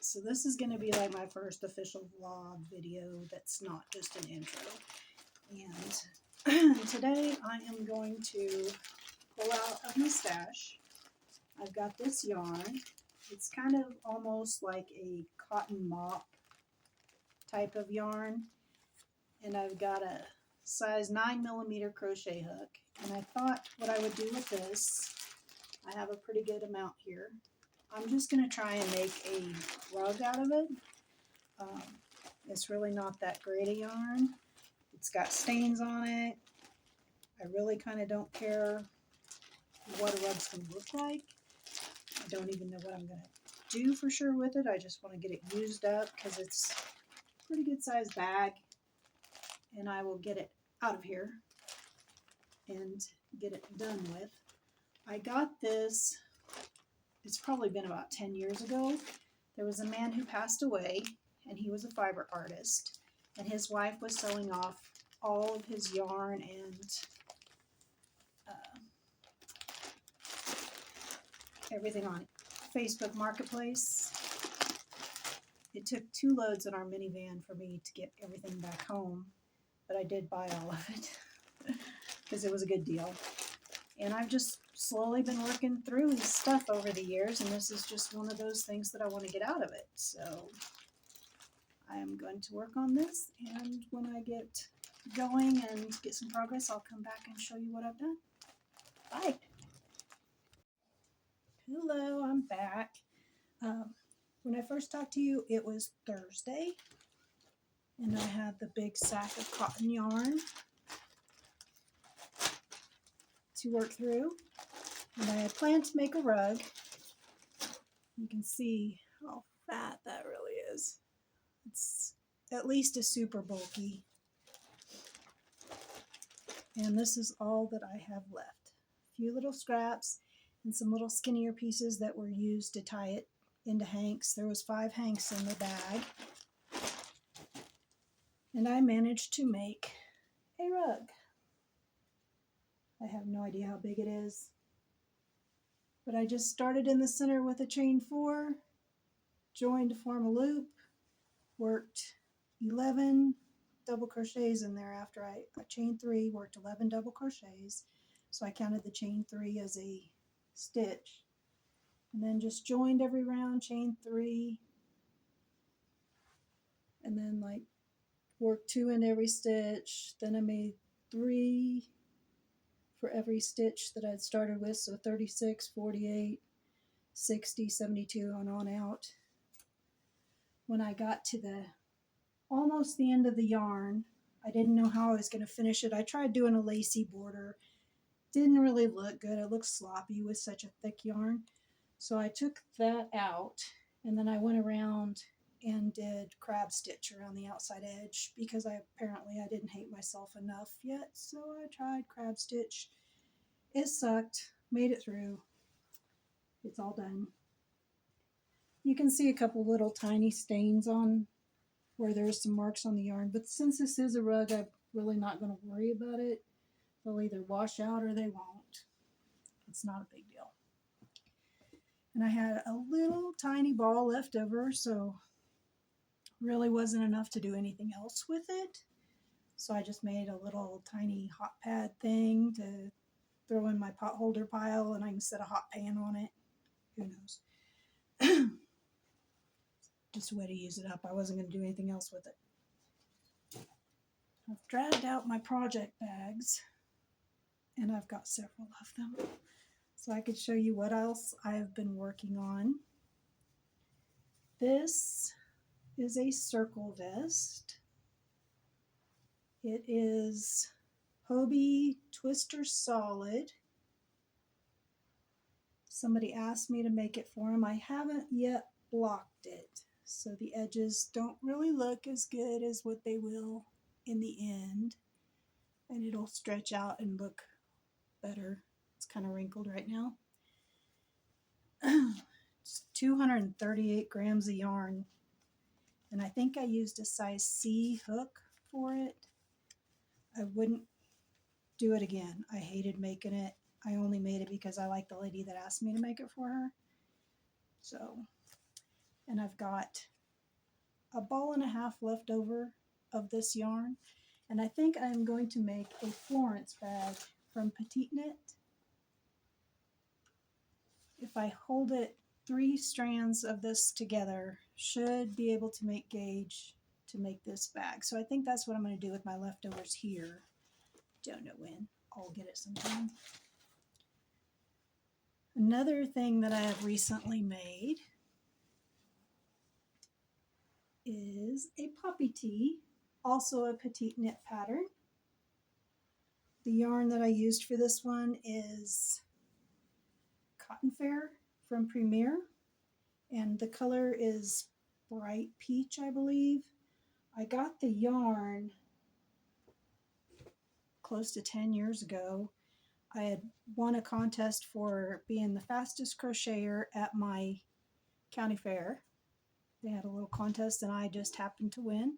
So this is going to be like my first official vlog video that's not just an intro. And today I am going to pull out of my stash. I've got this yarn. It's kind of almost like a cotton mop type of yarn. And I've got a size 9mm crochet hook. And I thought what I would do with this, I have a pretty good amount here. I'm just going to try and make a rug out of it. It's really not that great a yarn. It's got stains on it. I really kind of don't care what a rug's going to look like. I don't even know what I'm going to do for sure with it. I just want to get it used up because it's a pretty good sized bag. And I will get it out of here and get it done with. I got this, it's probably been about 10 years ago. There was a man who passed away, and he was a fiber artist, and his wife was selling off all of his yarn and everything on Facebook Marketplace. It took 2 loads in our minivan for me to get everything back home, but I did buy all of it because it was a good deal. And I've just slowly been working through his stuff over the years, and this is just one of those things that I want to get out of it. So I am going to work on this, and when I get going and get some progress, I'll come back and show you what I've done. Bye. Hello, I'm back. When I first talked to you, it was Thursday, and I had the big sack of cotton yarn to work through, and I had planned to make a rug. You can see how fat that really is. It's at least a super bulky. And this is all that I have left. A few little scraps and some little skinnier pieces that were used to tie it into hanks. There was 5 hanks in the bag. And I managed to make a rug. I have no idea how big it is. But I just started in the center with a chain 4, joined to form a loop, worked 11 double crochets in there after I chained 3, worked 11 double crochets. So I counted the chain 3 as a stitch. And then just joined every round, chain 3, and then like worked 2 in every stitch. Then I made 3 for every stitch that I'd started with, so 36, 48, 60, 72, and on out. When I got to almost the end of the yarn, I didn't know how I was going to finish it. I tried doing a lacy border. Didn't really look good. It looked sloppy with such a thick yarn. So I took that out, and then I went around and did crab stitch around the outside edge because I didn't hate myself enough yet. So I tried crab stitch. It sucked. Made it through. It's all done. You can see a couple little tiny stains on where there's some marks on the yarn, but since this is a rug, I'm really not going to worry about it. They'll either wash out or they won't. It's not a big deal. And I had a little tiny ball left over, so really wasn't enough to do anything else with it. So I just made a little tiny hot pad thing to throw in my pot holder pile, and I can set a hot pan on it. Who knows? Just a way to use it up. I wasn't going to do anything else with it. I've dragged out my project bags, and I've got several of them. So I could show you what else I've been working on. This is a circle vest. It is Hobbii Twister Solid. Somebody asked me to make it for them. I haven't yet blocked it, so the edges don't really look as good as what they will in the end, and it'll stretch out and look better. It's kind of wrinkled right now. It's 238 grams of yarn, and I think I used a size C hook for it. I wouldn't do it again. I hated making it. I only made it because I like the lady that asked me to make it for her. So and I've got a ball and a half left over of this yarn, and I think I'm going to make a Florence bag from Petite Knit. If I hold it, 3 strands of this together should be able to make gauge to make this bag. So I think that's what I'm going to do with my leftovers here. Don't know when. I'll get it sometime. Another thing that I have recently made is a poppy tee, also a Petite Knit pattern. The yarn that I used for this one is Cotton Fair from Premier, and the color is bright peach, I believe. I got the yarn close to 10 years ago. I had won a contest for being the fastest crocheter at my county fair. They had a little contest and I just happened to win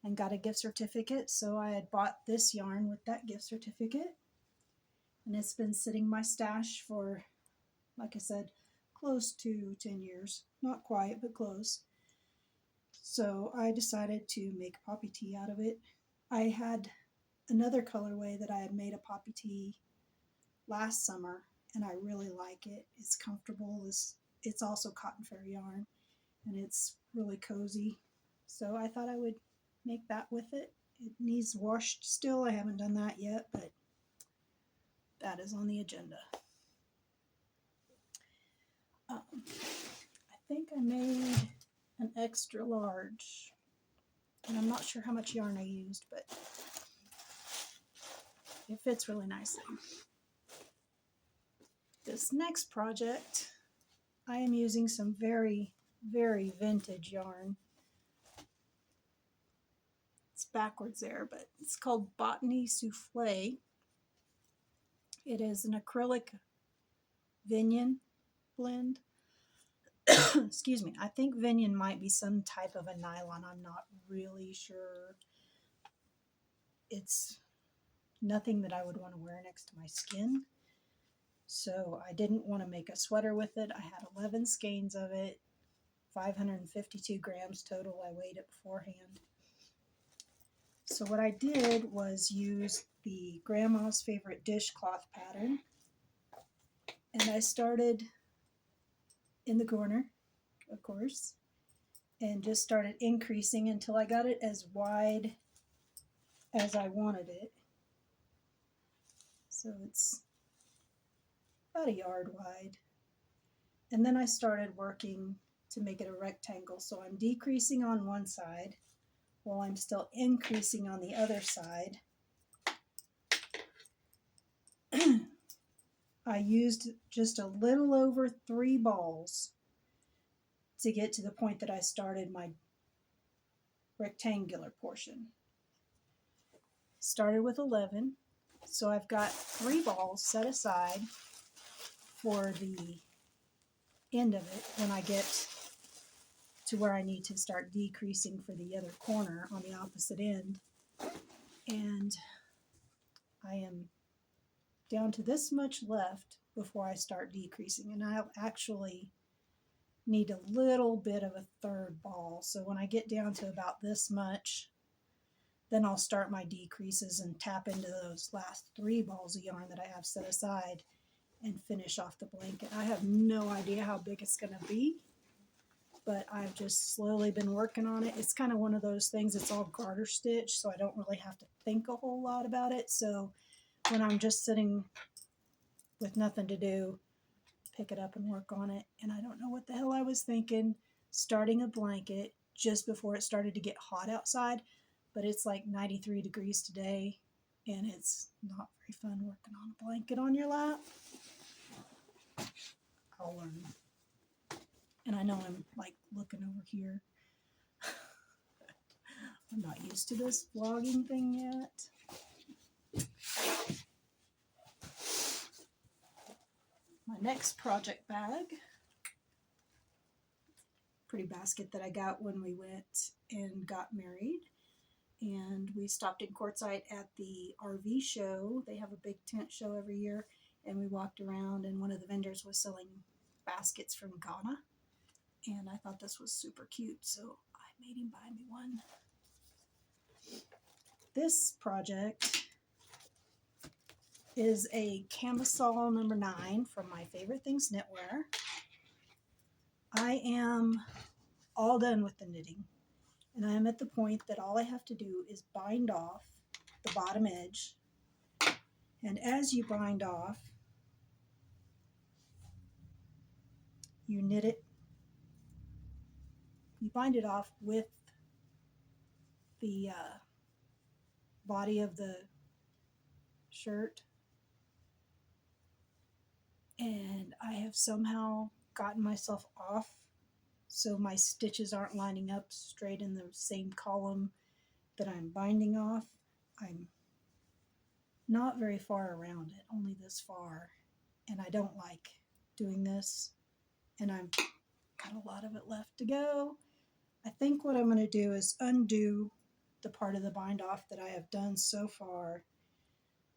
and got a gift certificate. So I had bought this yarn with that gift certificate, and it's been sitting in my stash for, like I said, close to 10 years. Not quite, but close. So I decided to make a poppy tee out of it. I had another colorway that I had made a poppy tee last summer, and I really like it. It's comfortable. It's also Cotton Fair yarn, and it's really cozy. So I thought I would make that with it. It needs washed still. I haven't done that yet, but that is on the agenda. I think I made an extra large, and I'm not sure how much yarn I used, but it fits really nicely. This next project, I am using some very, very vintage yarn. It's backwards there, but it's called Botany Souffle. It is an acrylic Vinion blend. Excuse me. I think Vinion might be some type of a nylon. I'm not really sure. It's nothing that I would want to wear next to my skin. So I didn't want to make a sweater with it. I had 11 skeins of it, 552 grams total. I weighed it beforehand. So what I did was use the Grandma's Favorite Dishcloth pattern, and I started in the corner, of course, and just started increasing until I got it as wide as I wanted it. So it's about a yard wide. And then I started working to make it a rectangle. So I'm decreasing on one side while I'm still increasing on the other side. I used just a little over 3 balls to get to the point that I started my rectangular portion. Started with 11, so I've got 3 balls set aside for the end of it when I get to where I need to start decreasing for the other corner on the opposite end. And I am down to this much left before I start decreasing, and I'll actually need a little bit of a 3rd ball. So when I get down to about this much, then I'll start my decreases and tap into those last 3 balls of yarn that I have set aside and finish off the blanket. I have no idea how big it's going to be, but I've just slowly been working on it. It's kind of one of those things, it's all garter stitch, so I don't really have to think a whole lot about it. So when I'm just sitting with nothing to do, pick it up and work on it. And I don't know what the hell I was thinking, starting a blanket just before it started to get hot outside, but it's like 93 degrees today, and it's not very fun working on a blanket on your lap. I'll learn. And I know I'm like looking over here. I'm not used to this vlogging thing yet. My next project bag, pretty basket that I got when we went and got married. And we stopped in Quartzsite at the RV show. They have a big tent show every year. And we walked around, and one of the vendors was selling baskets from Ghana. and I thought this was super cute, so I made him buy me one. This project is a camisole number 9 from My Favorite Things Knitwear. I am all done with the knitting, and I am at the point that all I have to do is bind off the bottom edge, and as you bind off, you knit it, you bind it off with the body of the shirt, and I have somehow gotten myself off so my stitches aren't lining up straight in the same column that I'm binding off. I'm not very far around it, only this far, and I don't like doing this, and I've got a lot of it left to go. I think what I'm going to do is undo the part of the bind off that I have done so far,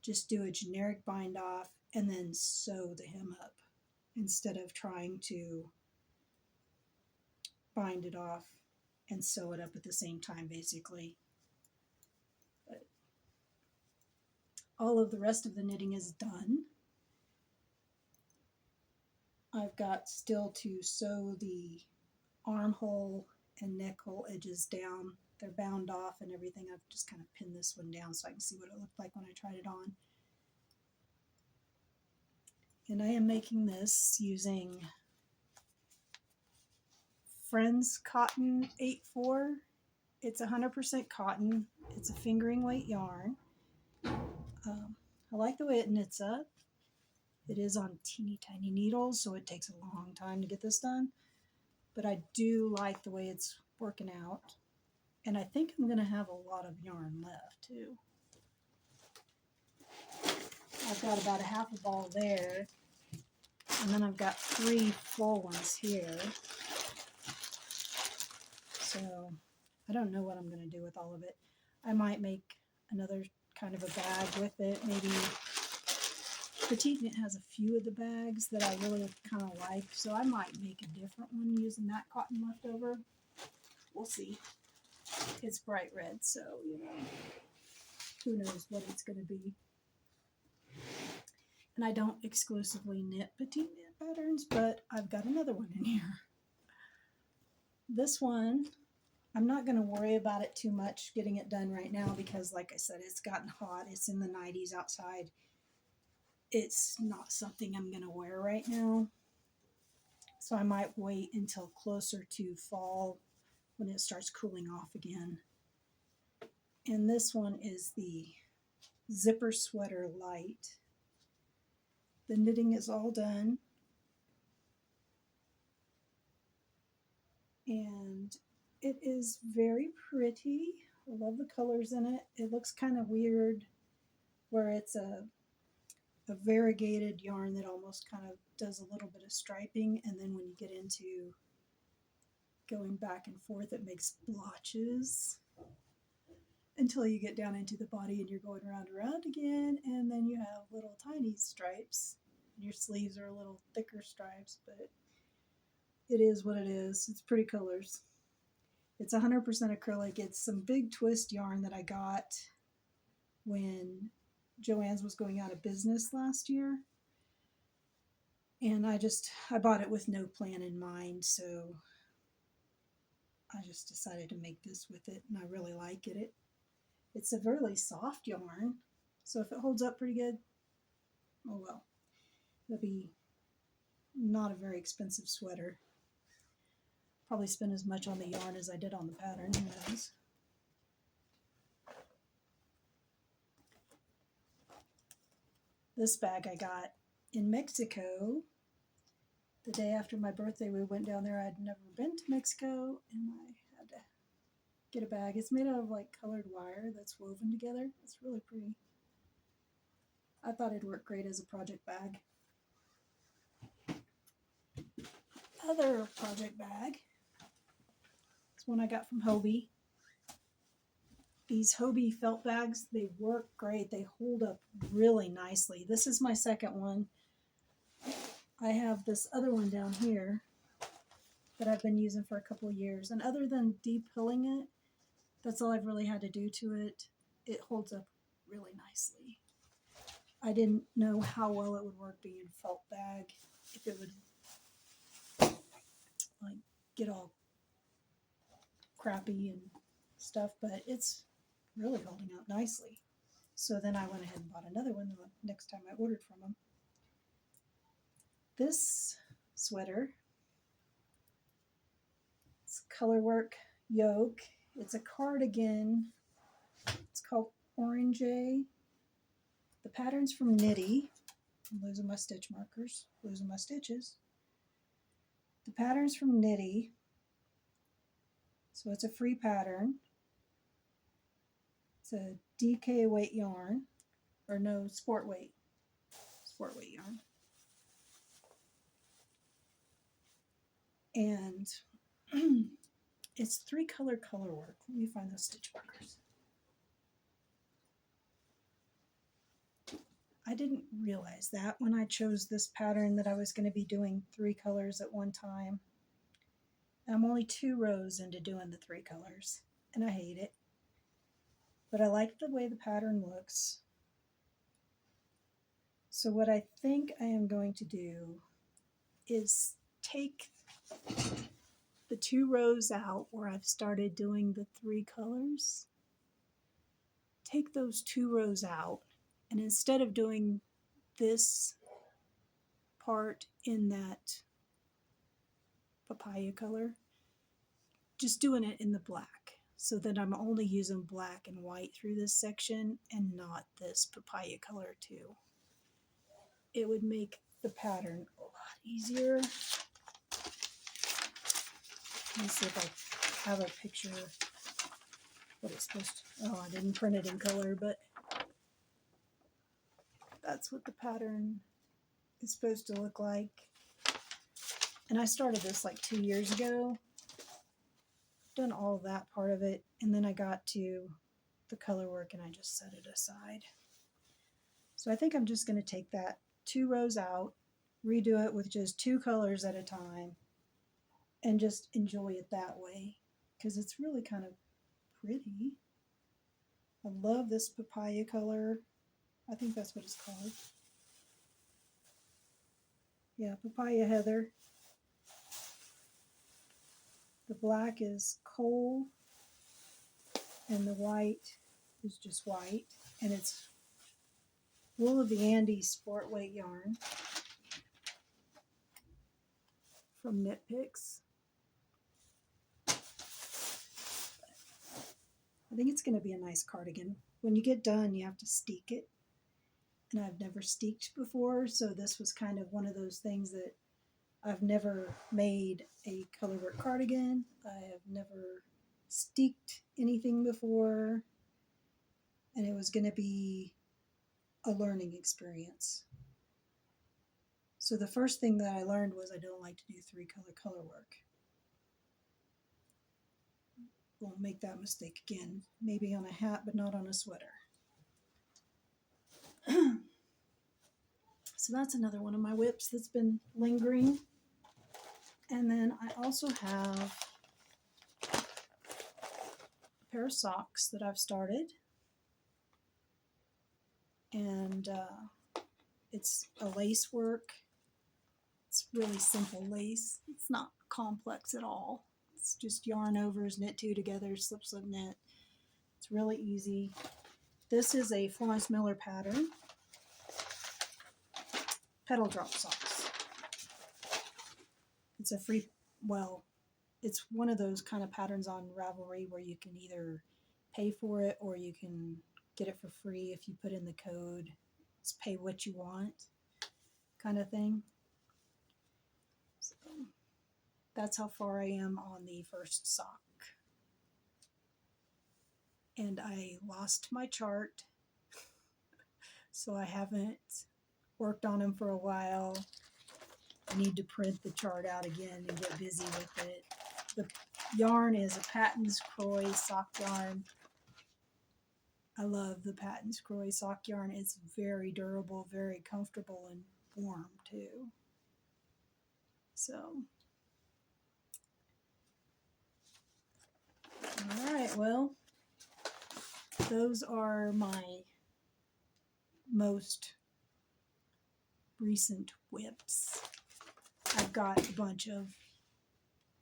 just do a generic bind off, and then sew the hem up instead of trying to bind it off and sew it up at the same time, basically. But all of the rest of the knitting is done. I've got still to sew the armhole and neck hole edges down. They're bound off and everything. I've just kind of pinned this one down so I can see what it looked like when I tried it on. And I am making this using Friends Cotton 8-4. It's 100% cotton. It's a fingering weight yarn. I like the way it knits up. It is on teeny tiny needles, so it takes a long time to get this done. But I do like the way it's working out. And I think I'm going to have a lot of yarn left too. I've got about a half a ball there. And then I've got 3 full ones here. So I don't know what I'm going to do with all of it. I might make another kind of a bag with it. Maybe Petite Knit has a few of the bags that I really kind of like. So I might make a different one using that cotton leftover. We'll see. It's bright red, so, you know, who knows what it's going to be. And I don't exclusively knit Petite Knit patterns, but I've got another one in here. This one, I'm not going to worry about it too much getting it done right now because, like I said, it's gotten hot. It's in the 90s outside. It's not something I'm going to wear right now. So I might wait until closer to fall when it starts cooling off again. And this one is the Zipper Sweater Light. The knitting is all done. And it is very pretty. I love the colors in it. It looks kind of weird where it's a variegated yarn that almost kind of does a little bit of striping, and then when you get into going back and forth it makes blotches until you get down into the body and you're going around and around again, and then you have little tiny stripes. Your sleeves are a little thicker stripes, but it is what it is. It's pretty colors. It's 100% acrylic. It's some big twist yarn that I got when Joann's was going out of business last year. And I bought it with no plan in mind, so I just decided to make this with it, and I really like it. It's a really soft yarn, so if it holds up pretty good, oh well. It'll be not a very expensive sweater. Probably spend as much on the yarn as I did on the pattern. Who knows? This bag I got in Mexico. The day after my birthday, we went down there. I'd never been to Mexico, and I had to get a bag. It's made out of like colored wire that's woven together. It's really pretty. I thought it'd work great as a project bag. Other project bag. It's one I got from Hobbii. These Hobbii felt bags, they work great. They hold up really nicely. This is my second one. I have this other one down here that I've been using for a couple of years. And other than deep pilling it, that's all I've really had to do to it. It holds up really nicely. I didn't know how well it would work being in felt bag, if it would like get all crappy and stuff, but it's really holding out nicely. So then I went ahead and bought another one the next time I ordered from them. This sweater, it's colorwork yoke. It's a cardigan. It's called Orange. The pattern's from Knitty. I'm losing my stitch markers, losing my stitches. The pattern's from Knitty. So it's a free pattern. It's a DK weight yarn, or no, sport weight yarn. And it's 3-color color work. Let me find those stitch markers. I didn't realize that when I chose this pattern that I was going to be doing 3 colors at one time. I'm only 2 rows into doing the 3 colors, and I hate it. But I like the way the pattern looks. So what I think I am going to do is take the 2 rows out where I've started doing the 3 colors. Take those 2 rows out, and instead of doing this part in that papaya color, just doing it in the black, so that I'm only using black and white through this section and not this papaya color too. It would make the pattern a lot easier. Let me see if I have a picture of what it's supposed to. Oh, I didn't print it in color, but that's what the pattern is supposed to look like. And I started this like 2 years ago. Done all that part of it, and then I got to the color work and I just set it aside. So I think I'm just going to take that 2 rows out, redo it with just 2 colors at a time, and just enjoy it that way, because it's really kind of pretty. I love this papaya color. I think that's what it's called. Yeah, papaya heather. The black is coal, and the white is just white, and it's Wool of the Andes sport weight yarn from Knit Picks. I think it's going to be a nice cardigan. When you get done, you have to steek it. And I've never steeked before, so this was kind of one of those things that I've never made a colorwork cardigan. I have never steeked anything before, and it was going to be a learning experience. So the first thing that I learned was I don't like to do 3-color work. Won't make that mistake again. Maybe on a hat, but not on a sweater. So that's another one of my whips that's been lingering. And then I also have a pair of socks that I've started. And it's a lace work. It's really simple lace. It's not complex at all. It's just yarn overs, knit 2 together, slip, slip, knit. It's really easy. This is a Florence Miller pattern. Petal drop socks. It's a free, well, it's one of those kind of patterns on Ravelry where you can either pay for it or you can get it for free if you put in the code. It's pay what you want kind of thing. So that's how far I am on the first sock. And I lost my chart, so I haven't worked on them for a while. I need to print the chart out again and get busy with it. The yarn is a Patons Kroy sock yarn. I love the Patons Kroy sock yarn. It's very durable, very comfortable, and warm too. So well, those are my most recent whips. I've got a bunch of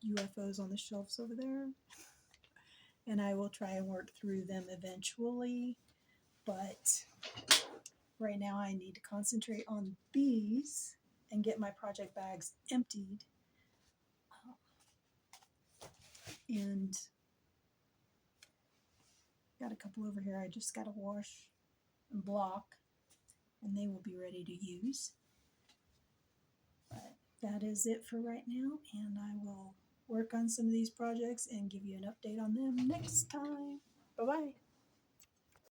UFOs on the shelves over there, and I will try and work through them eventually, but right now I need to concentrate on these and get my project bags emptied. And got a couple over here I just got to wash and block, and they will be ready to use. But that is it for right now, and I will work on some of these projects and give you an update on them next time. Bye-bye.